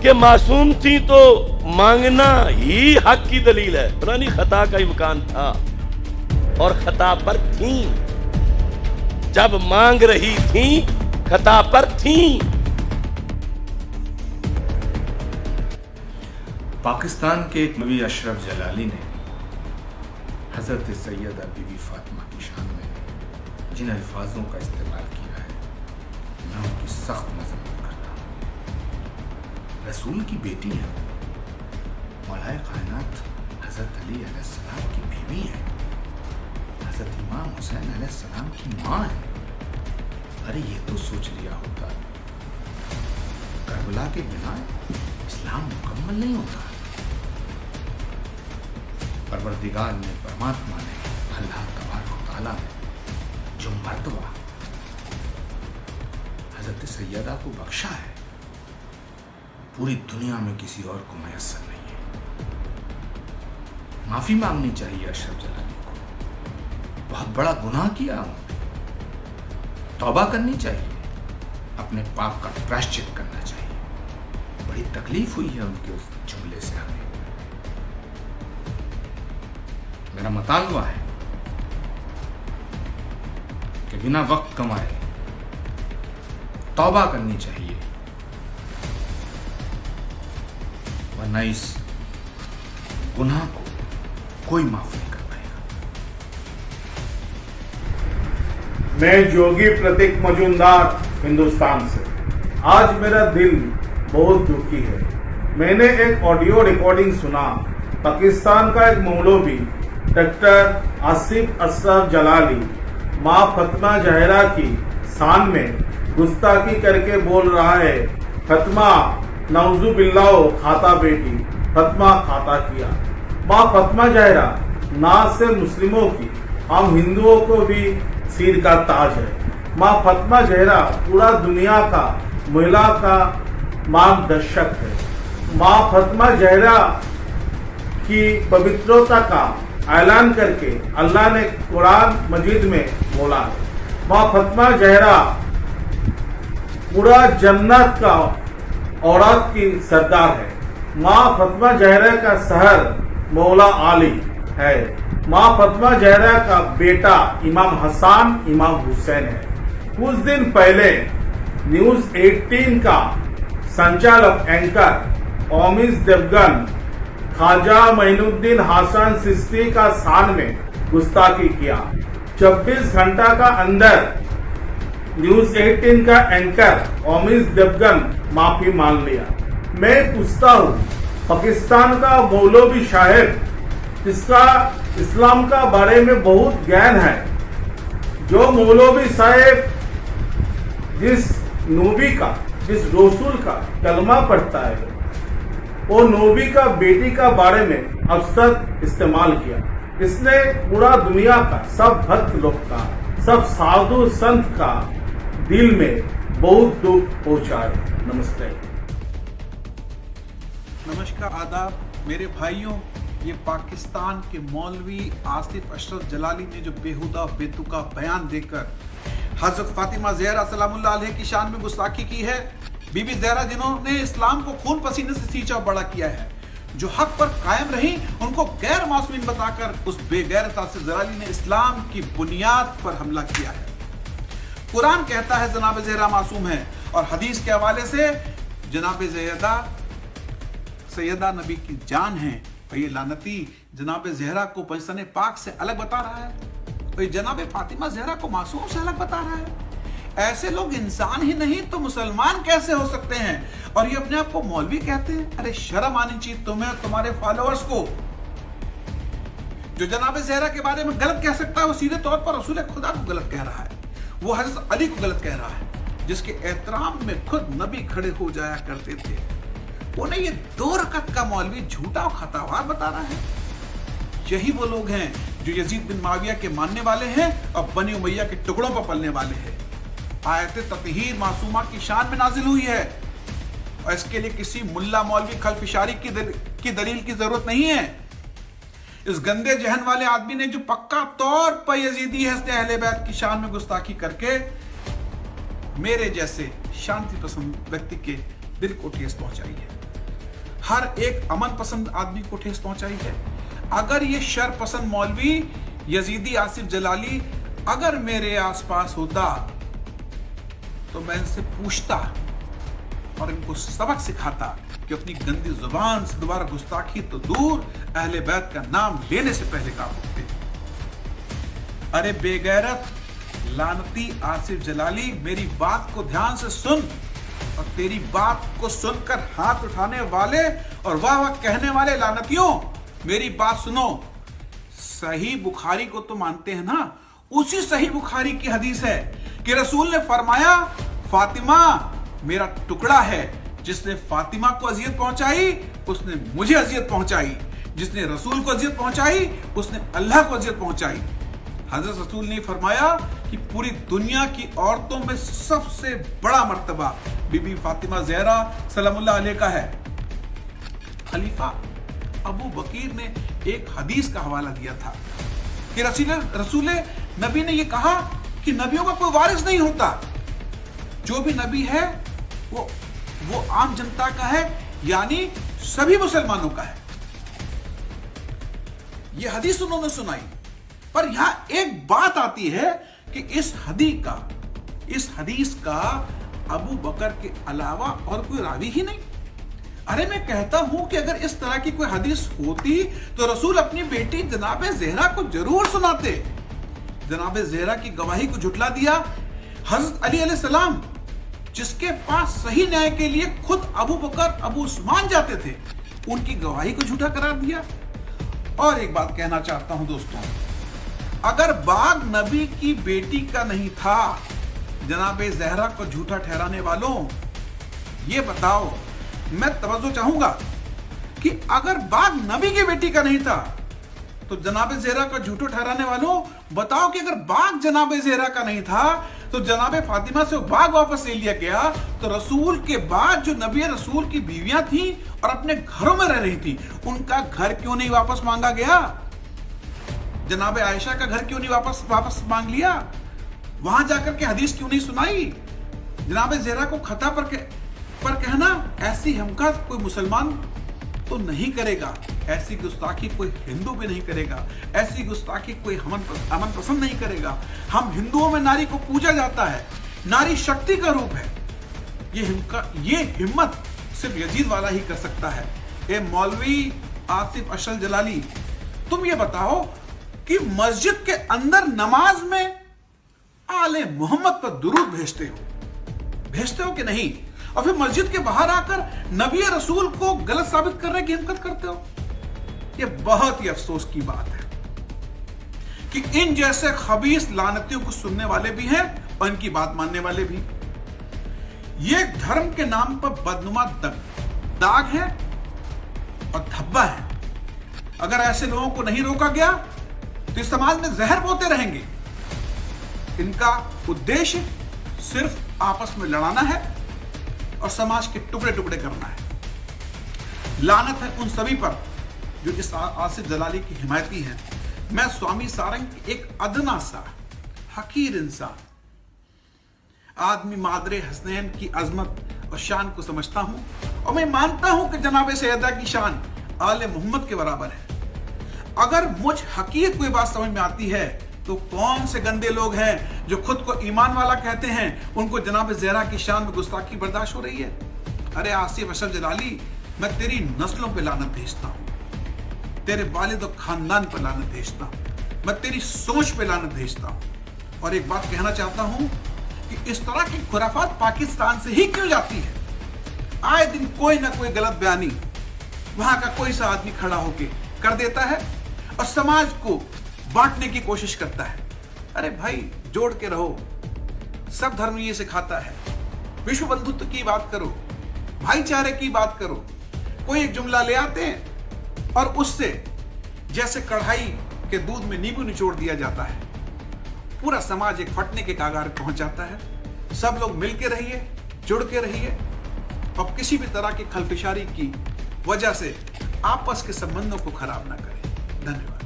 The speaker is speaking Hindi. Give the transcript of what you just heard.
कि मासूम थी तो मांगना ही हक की दलील है। पुरानी खता का इम्कान था और खता पर थी, जब मांग रही थी खता पर थी। पाकिस्तान के एक मौलवी अशरफ जलाली ने हजरत सैयदा बीबी फातिमा की शान में जिन अल्फाजों का इस्तेमाल किया है, मैं उनकी सख्त मजम्मत करता हूँ। रसूल की बेटी है, मौलाए कायनात हजरत अली अलैहिस्सलाम की बीवी है, हजरत इमाम हुसैन अलैहिस्सलाम की माँ है। अरे ये तो सोच लिया होता, करबला के बिना इस्लाम मुकम्मल नहीं होता। परवरदिगार ने, परमात्मा ने, अल्लाह तबारक व तआला ने जो मर्तबा हजरत सैयदा को बख्शा है, पूरी दुनिया में किसी और को मैसर नहीं है। माफी मांगनी चाहिए अशरफ जलाली को, बहुत बड़ा गुनाह किया उन्होंने, तौबा करनी चाहिए, अपने पाप का प्रायश्चित करना चाहिए। बड़ी तकलीफ हुई है उनके उस जुमले से हमें। मेरा मतालबा है कि बिना वक्त कमाए तौबा करनी चाहिए, वरना इस गुनाह को कोई माफ नहीं कर पाएगा। मैं जोगी प्रतीक मजूमदार, हिंदुस्तान से। आज मेरा दिल बहुत दुखी है। मैंने एक ऑडियो रिकॉर्डिंग सुना। पाकिस्तान का एक मौलवी डॉक्टर आसिफ अशरफ जलाली माँ फातिमा जहरा की शान में गुस्ताखी करके बोल रहा है, फातिमा नौजुबिल्लाह खाता बेटी, फातिमा खाता किया। माँ फातिमा जहरा ना से मुस्लिमों की, हम हिंदुओं को भी सिर का ताज है। माँ फातिमा जहरा पूरा दुनिया का महिला का मार्गदर्शक है। माँ फातिमा जहरा की पवित्रता का ऐलान करके अल्लाह ने कुरान मजीद में बोला है। माँ फातिमा जहरा पूरा जन्नत का औरत की सरदार है। माँ फातिमा जहरा का शहर मौला आली है। माँ फातिमा जहरा का बेटा इमाम हसन इमाम हुसैन है। कुछ दिन पहले न्यूज 18 का संचालक एंकर ओमिस देवगन ख्वाजा मोइनुद्दीन हसन चिश्ती का शान में गुस्ताखी किया। 24 घंटा का अंदर न्यूज 18 का एंकर ओमिस देवगन माफी मांग लिया। मैं पूछता हूँ, पाकिस्तान का मौलवी साहेब जिसका इस्लाम का बारे में बहुत ज्ञान है, जो मौलवी साहेब जिस नबी का, जिस रसूल का कलमा पढ़ता है, वो नबी का बेटी का बारे में अवसर इस्तेमाल किया। इसने पूरा दुनिया का, सब भक्त लोग का, सब साधु संत का दिल में बहुत दुख पहुंचाए। नमस्ते। नमस्कार, आदाब मेरे भाइयों। ये पाकिस्तान के मौलवी आसिफ अशरफ जलाली ने जो बेहुदा बेतुका बयान देकर हजरत फातिमा ज़हरा सलामुल्लाह अलैहा की शान में गुस्ताखी की है। बीबी ज़हरा जिन्होंने इस्लाम को खून पसीने से सींचा बड़ा किया है, जो हक पर कायम रही, उनको गैर मासूमीन बताकर उस बेगैरत आसिफ जलाली ने इस्लाम की बुनियाद पर हमला किया है। कुरान कहता है जनाब ज़हरा मासूम है, और हदीस के हवाले से जनाब ज़हरा सैयदा नबी की जान है। और ये लानती जनाब ज़हरा को पैसने पाक से अलग बता रहा है, तो ये जनाब फातिमा ज़हरा को मासूम से अलग बता रहा है। ऐसे लोग इंसान ही नहीं तो मुसलमान कैसे हो सकते हैं? और ये अपने आप को मौलवी कहते हैं। अरे शर्म आनी चाहिए तुम्हें और तुम्हारे फॉलोअर्स को। जो जनाब ज़हरा के बारे में गलत कह सकता है, वो सीधे तौर पर रसूल खुदा को गलत कह रहा है, वो हज़रत अली को गलत कह रहा है, जिसके एहतराम में खुद नबी खड़े हो जाया करते थे। उन्हें ये 2 रकत का मौलवी झूठा और खतावार बता रहा है। यही वो लोग हैं जो यजीद बिन माविया के मानने वाले हैं और बनी उमैया के टुकड़ों पर पलने वाले हैं। आयत ततहीर मासूमा की शान में नाजिल हुई है, और इसके लिए किसी मुल्ला मौलवी खलफिशारी की दलील की जरूरत नहीं है। इस गंदे जहन वाले आदमी ने जो पक्का तौर पर यजीदी हस्ते अहले बैत की शान में गुस्ताखी करके मेरे जैसे शांति पसंद व्यक्ति के दिल को ठेस पहुंचाई है। हर एक अमन पसंद आदमी को ठेस पहुंचाई है। अगर ये शर पसंद मौलवी यजीदी आसिफ जलाली अगर मेरे आसपास होता तो मैं इनसे पूछता और इनको सबक सिखाता कि अपनी गंदी जुबान से दोबारा गुस्ताखी तो दूर, अहले बैत का नाम लेने से पहले काम होते। अरे बेगैरत लानती आसिफ जलाली, मेरी बात को ध्यान से सुन और तेरी बात को सुनकर हाथ उठाने वाले और वाह वाह कहने वाले लानतियों, मेरी बात सुनो। सही बुखारी को तो मानते हैं ना? उसी सही बुखारी की हदीस है कि रसूल ने फरमाया, फातिमा मेरा टुकड़ा है, जिसने फातिमा को अजियत पहुंचाई उसने मुझे अजियत पहुंचाई, जिसने रसूल को अजियत पहुंचाई उसने अल्लाह को अजियत पहुंचाई। हजरत रसूल ने फरमाया कि पूरी दुनिया की औरतों में सबसे बड़ा मर्तबा बीबी फातिमा ज़हरा सलामुल्लाह अलैहा का है। खलीफा अबू बकीर ने एक हदीस का हवाला दिया था कि रसूल नबी ने यह कहा कि नबियों का कोई वारिस नहीं होता, जो भी नबी है वो आम जनता का है, यानी सभी मुसलमानों का है। यह हदीस उन्होंने सुनाई, पर यहां एक बात आती है कि इस हदीस का अबू बकर के अलावा और कोई रावी ही नहीं। अरे मैं कहता हूं कि अगर इस तरह की कोई हदीस होती तो रसूल अपनी बेटी जनाबे ज़हरा को जरूर सुनाते। जनाबे ज़हरा की गवाही को झुटला दिया। हजरत अली अलैहिस्सलाम जिसके पास सही न्याय के लिए खुद अबू बकर अबू उस्मान जाते थे, उनकी गवाही को झूठा करार दिया। और एक बात कहना चाहता हूं दोस्तों, अगर बाग नबी की बेटी का नहीं था, जनाबे ज़हरा को झूठा ठहराने वालों ये बताओ, मैं तवज्जो चाहूंगा कि अगर बाग नबी की बेटी का नहीं था तो जनाबे ज़हरा को झूठा ठहराने वालों बताओ कि अगर बाग जनाबे ज़हरा का नहीं था तो जनाबे फातिमा से बाग वापस ले लिया गया, तो रसूल के बाद जो नबी रसूल की बीवियां थी और अपने घरों में रह रही थी, उनका घर क्यों नहीं वापस मांगा गया? जनाबे आयशा का घर क्यों नहीं वापस मांग लिया? वहां जाकर के हदीस क्यों नहीं सुनाई? जनाबे ज़हरा को खता पर कहना, ऐसी हमका कोई मुसलमान तो नहीं करेगा, ऐसी गुस्ताखी कोई हिंदू भी नहीं करेगा, ऐसी गुस्ताखी कोई अमन पसंद नहीं करेगा। हम हिंदुओं में नारी को पूजा जाता है, नारी शक्ति का रूप है। ये हिम्मत सिर्फ यजीद वाला ही कर सकता है। ए मौलवी आसिफ अशरफ जलाली, तुम ये बताओ कि मस्जिद के अंदर नमाज में आले मोहम्मद पर दुरूद भेजते हो कि नहीं? और फिर मस्जिद के बाहर आकर नबी रसूल को गलत साबित करने की हिम्मत करते हो। यह बहुत ही अफसोस की बात है कि इन जैसे खबीस लानतियों को सुनने वाले भी हैं और इनकी बात मानने वाले भी। ये धर्म के नाम पर बदनुमा दाग है और धब्बा है। अगर ऐसे लोगों को नहीं रोका गया तो इस समाज में जहर बोते रहेंगे। इनका उद्देश्य सिर्फ आपस में लड़ाना है और समाज के टुकड़े टुकड़े करना है। लानत है उन सभी पर जो इस आसिफ जलाली की हिमायती हैं। मैं स्वामी सारंग एक अदना सा हकीर इंसान आदमी मादरे हसनैन की अजमत और शान को समझता हूं, और मैं मानता हूं कि जनाब सैयदा की शान आले मोहम्मद के बराबर है। अगर मुझ हकीर कोई बात समझ में आती है तो कौन से गंदे लोग हैं जो खुद को ईमान वाला कहते हैं, उनको जनाब ज़हरा की शान में गुस्ताखी बर्दाश्त हो रही है? अरे आसिफ अशरफ जलाली, मैं तेरी नस्लों पे लानत भेजता हूं, तेरे वालिद और खानदान पर लानत भेजता हूं, मैं तेरी सोच पे लानत भेजता हूं। और एक बात कहना चाहता हूं कि इस तरह की खुराफात पाकिस्तान से ही क्यों जाती है? आए दिन कोई ना कोई गलत बयानी वहां का कोई सा आदमी खड़ा होके कर देता है और समाज को बांटने की कोशिश करता है। अरे भाई, जोड़ के रहो। सब धर्म ये सिखाता है, विश्व बंधुत्व की बात करो, भाईचारे की बात करो। कोई एक जुमला ले आते हैं और उससे जैसे कढ़ाई के दूध में नींबू निचोड़ दिया जाता है, पूरा समाज एक फटने के कागार पहुंच जाता है। सब लोग मिल के रहिए, जुड़ के रहिए और किसी भी तरह की खलफिशारी की वजह से आपस के संबंधों को खराब ना करें। धन्यवाद।